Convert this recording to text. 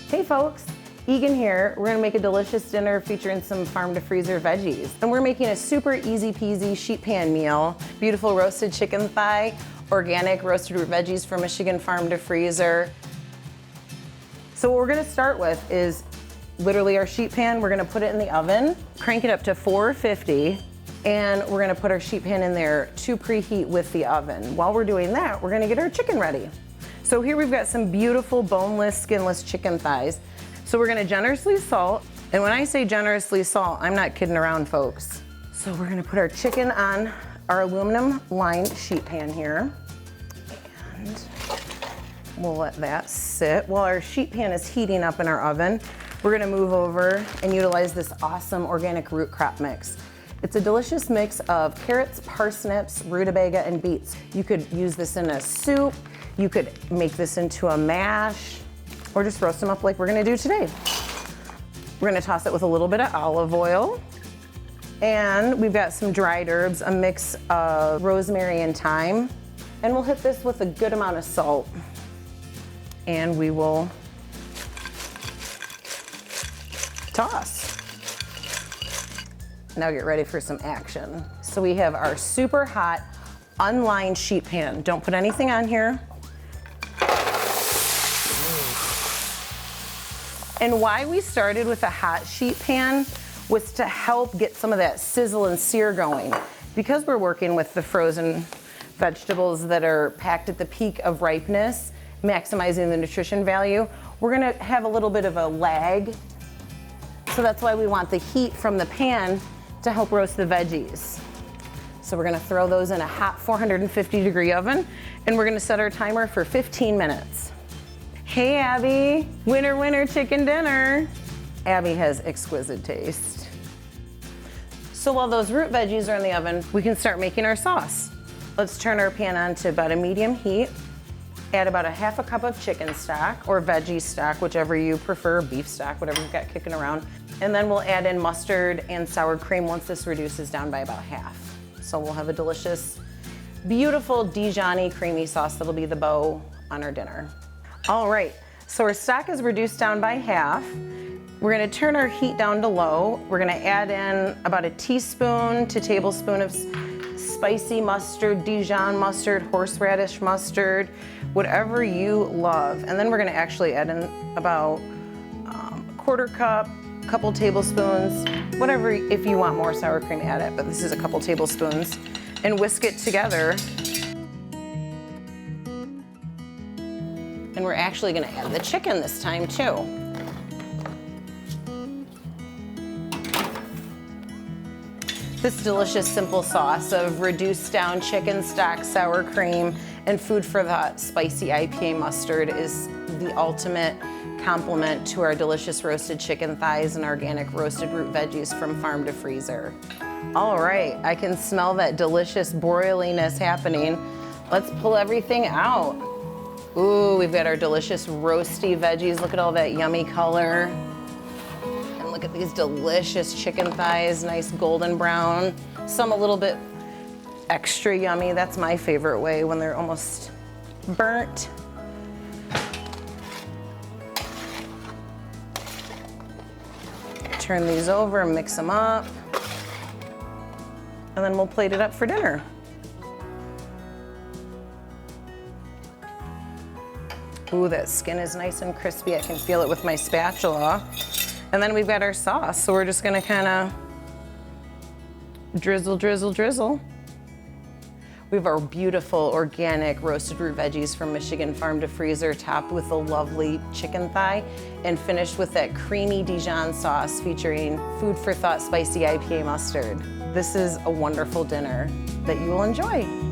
Hey folks, Egan here. We're gonna make a delicious dinner featuring some farm to freezer veggies. And we're making a super easy peasy sheet pan meal. Beautiful roasted chicken thigh, organic roasted root veggies from Michigan farm to freezer. So what we're gonna start with is literally our sheet pan. We're gonna put it in the oven, crank it up to 450, and we're gonna put our sheet pan in there to preheat with the oven. While we're doing that, we're gonna get our chicken ready. So here we've got some beautiful boneless, skinless chicken thighs. So we're gonna generously salt. And when I say generously salt, I'm not kidding around, folks. So we're gonna put our chicken on our aluminum lined sheet pan here. And we'll let that sit. While our sheet pan is heating up in our oven, we're gonna move over and utilize this awesome organic root crop mix. It's a delicious mix of carrots, parsnips, rutabaga, and beets. You could use this in a soup. You could make this into a mash, or just roast them up like we're gonna do today. We're gonna toss it with a little bit of olive oil. And we've got some dried herbs, a mix of rosemary and thyme. And we'll hit this with a good amount of salt. And we will toss. Now get ready for some action. So we have our super hot, unlined sheet pan. Don't put anything on here. And why we started with a hot sheet pan was to help get some of that sizzle and sear going. Because we're working with the frozen vegetables that are packed at the peak of ripeness, maximizing the nutrition value, we're gonna have a little bit of a lag. So that's why we want the heat from the pan to help roast the veggies. So we're gonna throw those in a hot 450-degree oven, and we're gonna set our timer for 15 minutes. Hey Abby, winner winner chicken dinner. Abby has exquisite taste. So while those root veggies are in the oven, we can start making our sauce. Let's turn our pan on to about a medium heat. Add about a half a cup of chicken stock or veggie stock, whichever you prefer, beef stock, whatever you've got kicking around. And then we'll add in mustard and sour cream once this reduces down by about half. So we'll have a delicious, beautiful Dijon-y creamy sauce that'll be the bow on our dinner. All right, so our stock is reduced down by half. We're gonna turn our heat down to low. We're gonna add in about a teaspoon to tablespoon of spicy mustard, Dijon mustard, horseradish mustard, whatever you love. And then we're gonna actually add in about a quarter cup, couple tablespoons, whatever. If you want more sour cream, add it, but this is a couple tablespoons, and whisk it together. And we're actually gonna add the chicken this time too. This delicious simple sauce of reduced down chicken stock, sour cream, and food for thought spicy IPA mustard is the ultimate complement to our delicious roasted chicken thighs and organic roasted root veggies from farm to freezer. All right, I can smell that delicious broiliness happening. Let's pull everything out. Ooh, we've got our delicious roasty veggies. Look at all that yummy color. And look at these delicious chicken thighs, nice golden brown. Some a little bit extra yummy. That's my favorite way, when they're almost burnt. Turn these over, mix them up, and then we'll plate it up for dinner. Ooh, that skin is nice and crispy. I can feel it with my spatula. And then we've got our sauce, so we're just gonna kinda drizzle, drizzle, drizzle. We have our beautiful organic roasted root veggies from Michigan farm to freezer, topped with a lovely chicken thigh, and finished with that creamy Dijon sauce featuring food for thought spicy IPA mustard. This is a wonderful dinner that you will enjoy.